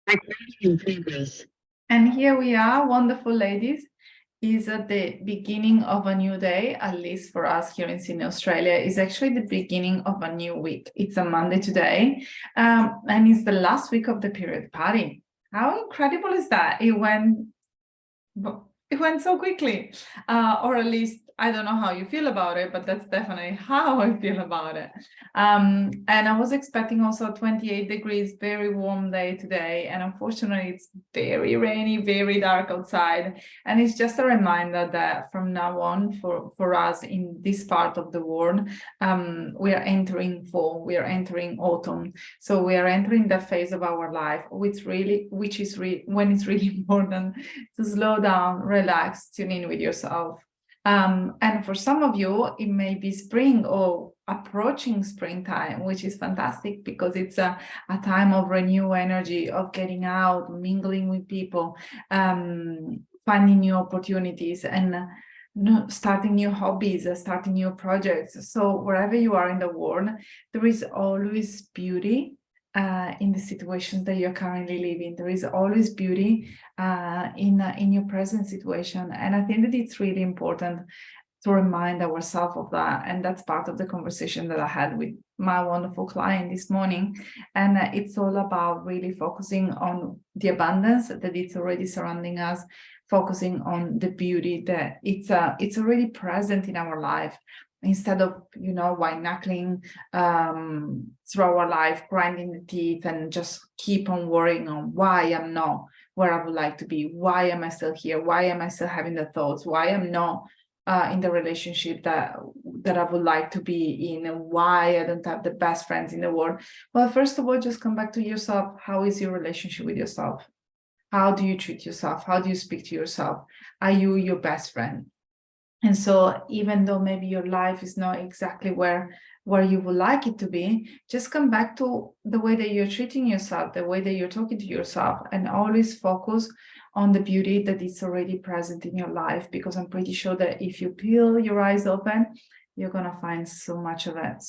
Recording in progress. And here we are, wonderful ladies. Is at the beginning of a new day, at least for us here in Sydney, Australia, is actually the beginning of a new week. It's a Monday today, and it's the last week of the period party. How incredible is that? It went so quickly, or at least I don't know how you feel about it, but that's definitely how I feel about it. And I was expecting also 28 degrees, very warm day today, and unfortunately it's very rainy, very dark outside. And it's just a reminder that from now on, for us in this part of the world, we are entering fall, we are entering autumn. So we are entering the phase of our life, when it's really important to slow down, relax, tune in with yourself. And for some of you, it may be spring or approaching springtime, which is fantastic because it's a time of renewed energy, of getting out, mingling with people, finding new opportunities, and starting new hobbies, starting new projects. So wherever you are in the world, there is always beauty in the situations that you're currently living. There is always beauty in your present situation, and I think that it's really important to remind ourselves of that. And that's part of the conversation that I had with my wonderful client this morning. And it's all about really focusing on the abundance that it's already surrounding us, focusing on the beauty that it's already present in our life, instead of white knuckling through our life, grinding the teeth, and just keep on worrying on why I'm not where I would like to be, why am I still here, why am I still having the thoughts, why I'm not in the relationship that I would like to be in, and why I don't have the best friends in the world. Well, first of all, just come back to yourself. How is your relationship with yourself? How do you treat yourself? How do you speak to yourself? Are you your best friend? And so even though maybe your life is not exactly where you would like it to be, just come back to the way that you're treating yourself, the way that you're talking to yourself, and always focus on the beauty that is already present in your life, because I'm pretty sure that if you peel your eyes open, you're going to find so much of it,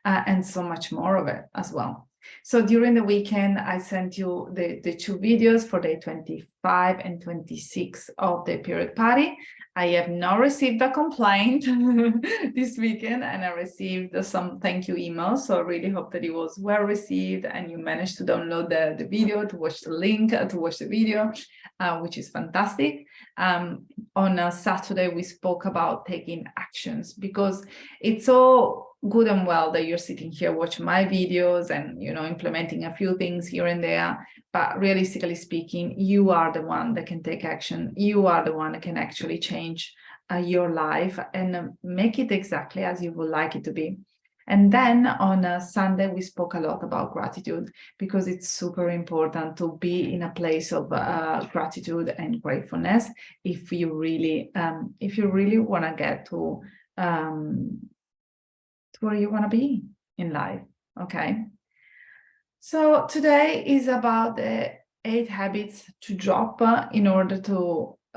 and so much more of it as well. So during the weekend, I sent you the two videos for day 25 and 26 of the period party. I have not received a complaint this weekend, and I received some thank you emails. So I really hope that it was well received and you managed to download the video, to watch the link, to watch the video, which is fantastic. On Saturday, we spoke about taking actions, because it's all good and well that you're sitting here watching my videos and implementing a few things here and there, but realistically speaking, you are the one that can take action. You are the one that can actually change your life and make it exactly as you would like it to be. And then on Sunday, we spoke a lot about gratitude, because it's super important to be in a place of gratitude and gratefulness if you really want to get to where you want to be in life. Okay. So today is about the 8 habits to drop in order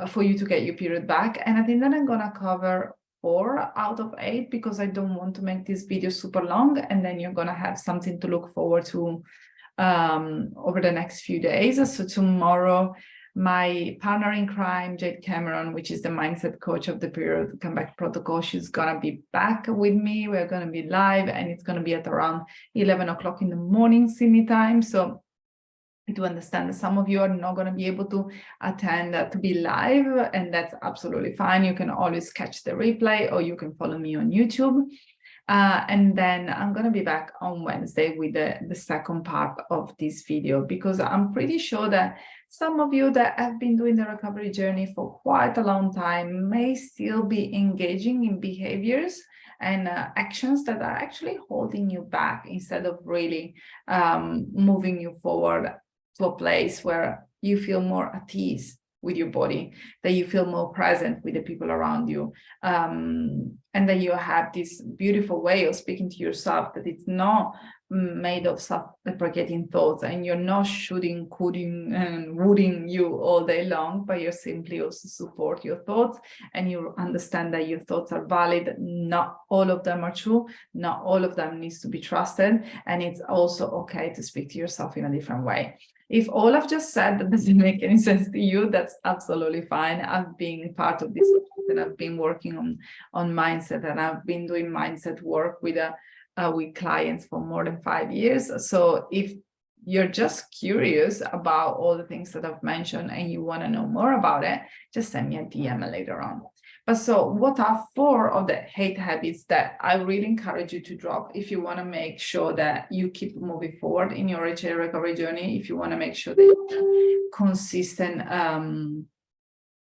for you to get your period back. And I think that I'm going to cover 4 out of 8, because I don't want to make this video super long, and then you're going to have something to look forward to over the next few days. So tomorrow, my partner in crime, Jade Cameron, which is the mindset coach of the Period Comeback Protocol, she's going to be back with me. We're going to be live, and it's going to be at around 11 o'clock in the morning, Sydney time. So I do understand that some of you are not going to be able to attend to be live, and that's absolutely fine. You can always catch the replay, or you can follow me on YouTube. And then I'm going to be back on Wednesday with the second part of this video, because I'm pretty sure that some of you that have been doing the recovery journey for quite a long time may still be engaging in behaviors and actions that are actually holding you back, instead of really moving you forward to a place where you feel more at ease with your body, that you feel more present with the people around you, and that you have this beautiful way of speaking to yourself, that it's not made of self-deprecating thoughts, and you're not shooting, cooting, and wooing you all day long, but you're simply also support your thoughts, and you understand that your thoughts are valid. Not all of them are true. Not all of them needs to be trusted, and it's also okay to speak to yourself in a different way. If all I've just said that doesn't make any sense to you, that's absolutely fine. I've been part of this, and I've been working on mindset, and I've been doing mindset work with clients for more than 5 years. So if you're just curious about all the things that I've mentioned and you want to know more about it, just send me a DM later on. But so what are 4 of the hate habits that I really encourage you to drop if you want to make sure that you keep moving forward in your HA recovery journey, if you want to make sure that you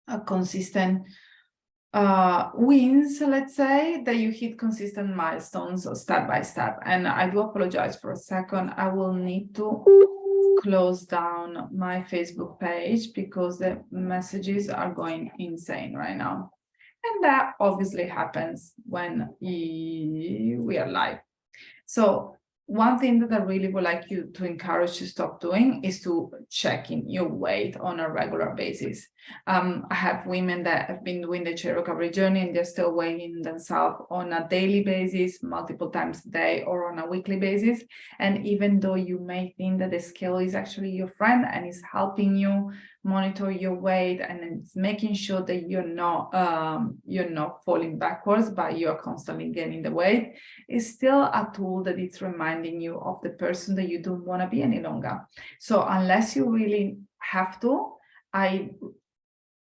have consistent wins, let's say, that you hit consistent milestones step by step. And I do apologize for a second. I will need to close down my Facebook page because the messages are going insane right now. And that obviously happens when we are live. So one thing that I really would like you to encourage to stop doing is to checking your weight on a regular basis. I have women that have been doing the HA recovery journey and they're still weighing themselves on a daily basis, multiple times a day, or on a weekly basis. And even though you may think that the scale is actually your friend and is helping you monitor your weight and it's making sure that you're not falling backwards, but you're constantly gaining the weight, it's still a tool that it's reminding you of the person that you don't want to be any longer. So unless you really have to, I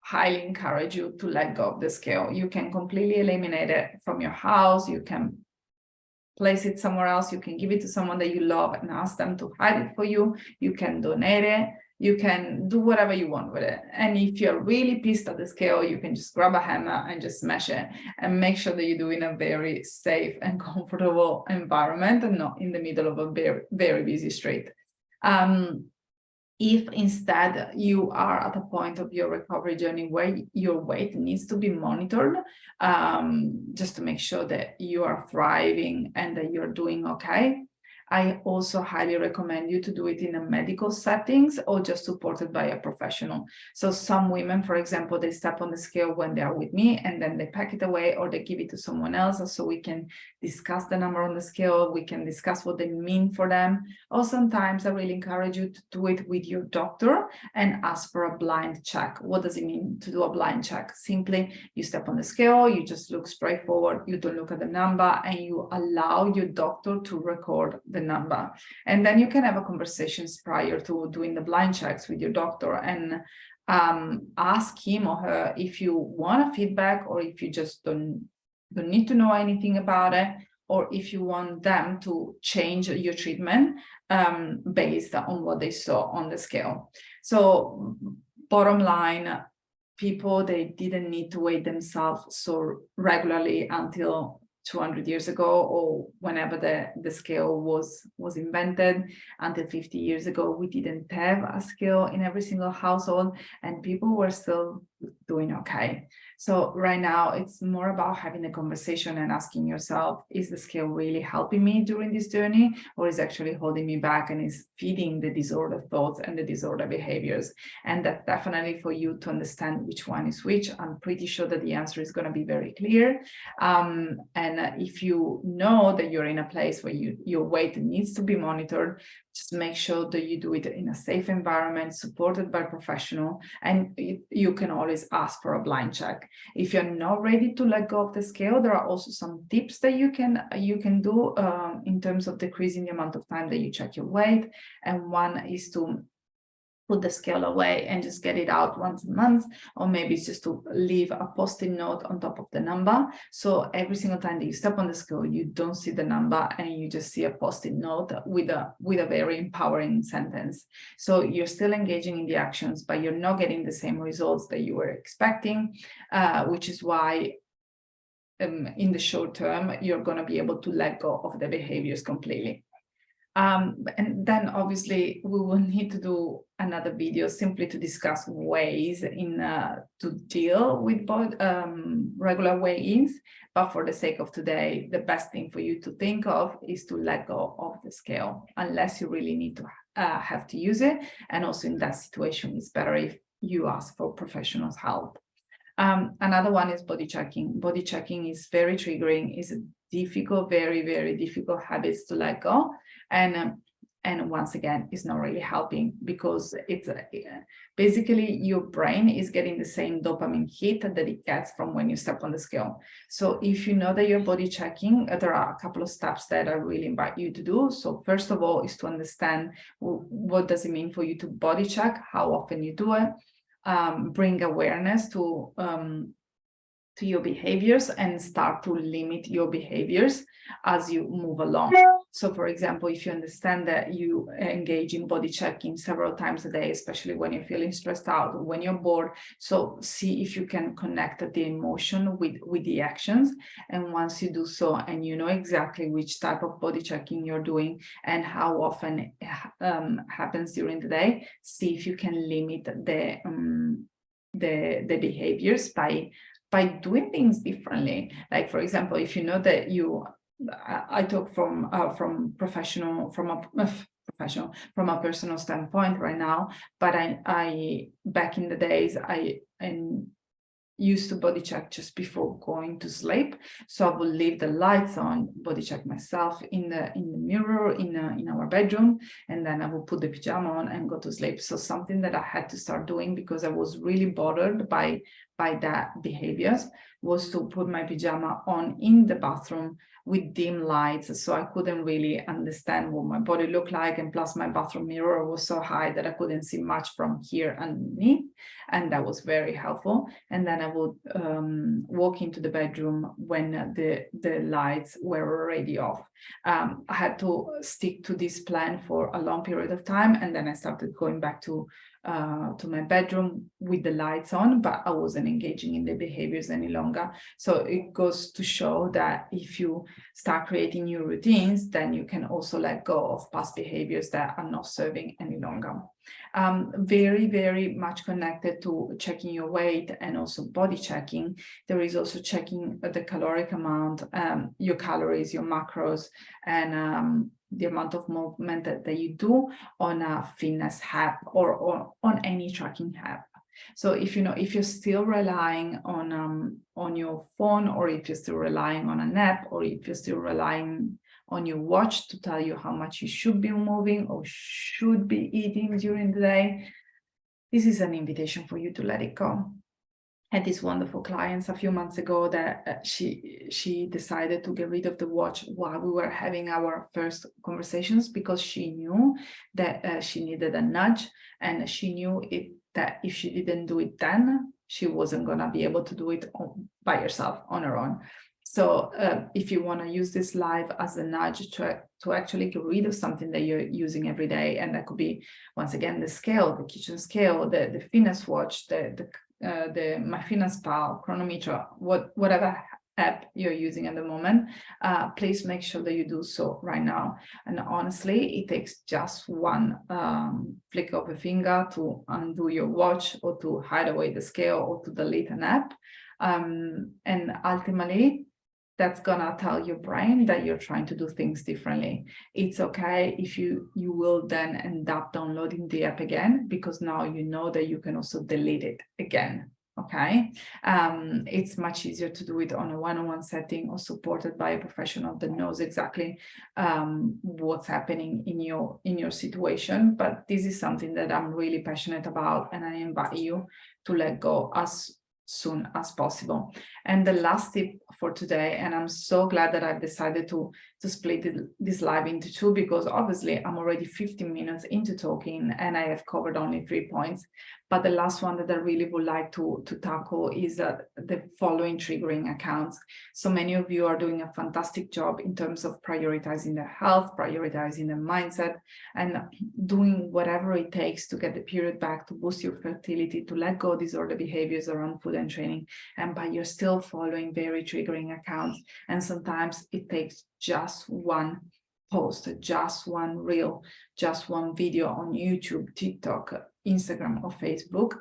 highly encourage you to let go of the scale. You can completely eliminate it from your house. You can place it somewhere else. You can give it to someone that you love and ask them to hide it for you. You can donate it. You can do whatever you want with it. And if you're really pissed at the scale, you can just grab a hammer and just smash it, and make sure that you do it in a very safe and comfortable environment and not in the middle of a very, very busy street. If instead you are at a point of your recovery journey where your weight needs to be monitored, just to make sure that you are thriving and that you're doing okay, I also highly recommend you to do it in a medical settings or just supported by a professional. So some women, for example, they step on the scale when they are with me and then they pack it away or they give it to someone else so we can discuss the number on the scale, we can discuss what they mean for them. Or sometimes I really encourage you to do it with your doctor and ask for a blind check. What does it mean to do a blind check? Simply, you step on the scale, you just look straight forward, you don't look at the number, and you allow your doctor to record the number. And then you can have a conversations prior to doing the blind checks with your doctor and ask him or her if you want a feedback or if you just don't need to know anything about it, or if you want them to change your treatment based on what they saw on the scale. So bottom line, people, they didn't need to weigh themselves so regularly until 200 years ago, or whenever the scale was invented. Until 50 years ago, we didn't have a scale in every single household, and people were still doing okay. So right now, it's more about having a conversation and asking yourself, is the scale really helping me during this journey, or is actually holding me back and is feeding the disordered thoughts and the disordered behaviors? And that's definitely for you to understand which one is which. I'm pretty sure that the answer is going to be very clear. And if you know that you're in a place where your weight needs to be monitored, just make sure that you do it in a safe environment, supported by a professional, and you can always ask for a blind check. If you're not ready to let go of the scale, there are also some tips that you can do in terms of decreasing the amount of time that you check your weight. And one is to put the scale away and just get it out once a month, or maybe it's just to leave a post-it note on top of the number. So every single time that you step on the scale, you don't see the number and you just see a post-it note with a very empowering sentence. So you're still engaging in the actions, but you're not getting the same results that you were expecting, which is why in the short term, you're going to be able to let go of the behaviors completely. And then obviously we will need to do another video simply to discuss ways to deal with regular weigh-ins. But for the sake of today, the best thing for you to think of is to let go of the scale, unless you really need to have to use it. And also in that situation, it's better if you ask for professional help. Another one is body checking. Body checking is very triggering. It's a difficult, very, very difficult habits to let go. And once again, it's not really helping, because it's basically your brain is getting the same dopamine hit that it gets from when you step on the scale. So if you know that you're body checking, there are a couple of steps that I really invite you to do. So first of all is to understand what does it mean for you to body check, how often you do it. Bring awareness to your behaviors and start to limit your behaviors as you move along. So for example, if you understand that you engage in body checking several times a day, especially when you're feeling stressed out or when you're bored, so see if you can connect the emotion with the actions. And once you do so, and you know exactly which type of body checking you're doing and how often it happens during the day, see if you can limit the behaviors by doing things differently. Like, for example, if you know that I talk from a personal standpoint right now, but I back in the days, I used to body check just before going to sleep. So I would leave the lights on, body check myself in the mirror in our bedroom, and then I would put the pajama on and go to sleep. So something that I had to start doing, because I was really bothered by that behaviors, was to put my pajama on in the bathroom with dim lights, so I couldn't really understand what my body looked like, and plus my bathroom mirror was so high that I couldn't see much from here underneath, and that was very helpful. And then I would walk into the bedroom when the lights were already off. I had to stick to this plan for a long period of time, and then I started going back to my bedroom with the lights on, but I wasn't engaging in the behaviors any longer. So it goes to show that if you start creating new routines, then you can also let go of past behaviors that are not serving any longer. Very, very much connected to checking your weight and also body checking. There is also checking the caloric amount, your calories, your macros, and the amount of movement that you do on a fitness app or on any tracking app. So if you're still relying on your phone, or if you're still relying on an app, or if you're still relying on your watch to tell you how much you should be moving or should be eating during the day, this is an invitation for you to let it go. I had this wonderful client a few months ago that she decided to get rid of the watch while we were having our first conversations, because she knew that she needed a nudge, and she knew that if she didn't do it then, she wasn't going to be able to do it by herself on her own. So if you want to use this live as a nudge to actually get rid of something that you're using every day, and that could be, once again, the scale, the kitchen scale, the fitness watch, the MyFitnessPal, Chronometer, whatever app you're using at the moment, please make sure that you do so right now. And honestly, it takes just one flick of a finger to undo your watch, or to hide away the scale, or to delete an app. And ultimately, that's gonna tell your brain that you're trying to do things differently. It's okay if you will then end up downloading the app again, because now you know that you can also delete it again. Okay, it's much easier to do it on a one-on-one setting, or supported by a professional that knows exactly what's happening in your situation. But this is something that I'm really passionate about, and I invite you to let go as soon as possible. And the last tip for today, and I'm so glad that I've decided to split this live into two, because obviously I'm already 15 minutes into talking and I have covered only 3 points. But the last one that I really would like to tackle is the following triggering accounts. So many of you are doing a fantastic job in terms of prioritizing their health, prioritizing their mindset, and doing whatever it takes to get the period back, to boost your fertility, to let go disorder behaviors around food and training. But you're still following very triggering accounts. And sometimes it takes just one post, just one reel, just one video on YouTube, TikTok, Instagram, or Facebook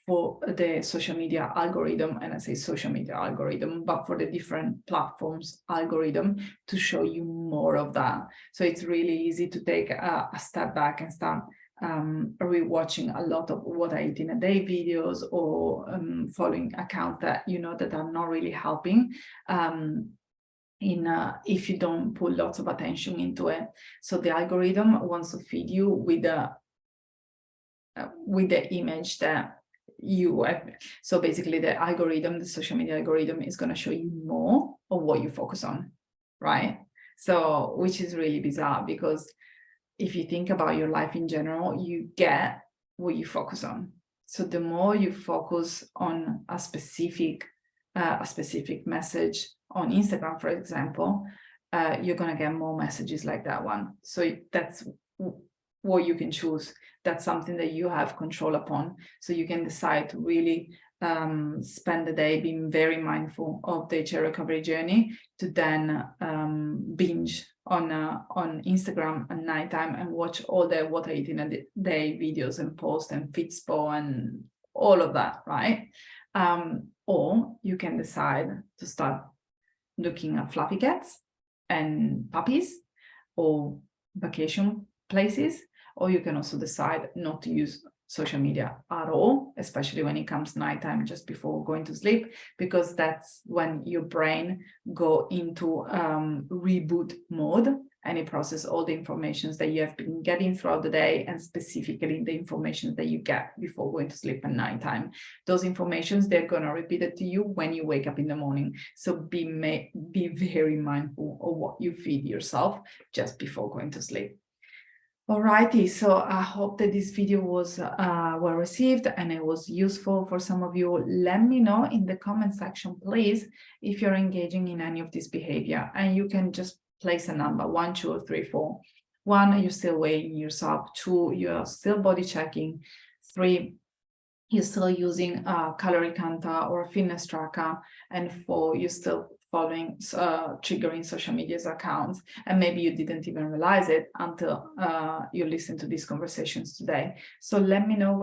for the social media algorithm, and I say social media algorithm, but for the different platforms algorithm to show you more of that. So it's really easy to take a step back and start rewatching a lot of what I eat in a day videos, or following accounts that that are not really helping if you don't put lots of attention into it. So the algorithm wants to feed you with the image that you have. So basically the algorithm, the social media algorithm, is going to show you more of what you focus on, right? So which is really bizarre, because if you think about your life in general, you get what you focus on. So the more you focus on a specific message on Instagram, for example, you're going to get more messages like that one. So that's what you can choose. That's something that you have control upon. So you can decide to really spend the day being very mindful of the HA recovery journey, to then binge on Instagram at nighttime and watch all the what I eat in a day videos and posts and Fitspo and all of that, right? Or you can decide to start looking at fluffy cats and puppies or vacation places, or you can also decide not to use social media at all, especially when it comes nighttime, just before going to sleep, because that's when your brain go into reboot mode, and it processes all the information that you have been getting throughout the day, and specifically the information that you get before going to sleep at nighttime. Those informations, they're going to repeat it to you when you wake up in the morning. So be very mindful of what you feed yourself just before going to sleep. Alrighty, so I hope that this video was well received and it was useful for some of you. Let me know in the comment section, please, if you're engaging in any of this behavior, and you can just place a number, 1, 2, or 3, 4. 1, you're still weighing yourself. 2, you're still body checking. 3, you're still using a calorie counter or a fitness tracker. And 4, you're still following triggering social media's accounts, and maybe you didn't even realize it until you listened to these conversations today. So let me know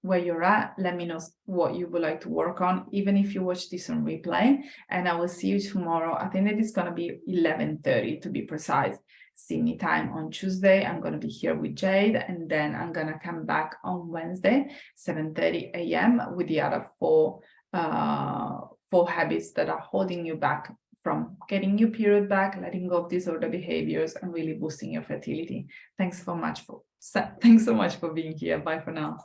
where you're at. Let me know what you would like to work on, even if you watch this on replay, and I will see you tomorrow. I think that it's going to be 11:30 to be precise, Sydney time, on Tuesday. I'm going to be here with Jade, and then I'm going to come back on Wednesday, 7:30 a.m. with the other 4 habits that are holding you back from getting your period back, letting go of disorder behaviors, and really boosting your fertility. Thanks so much for being here. Bye for now.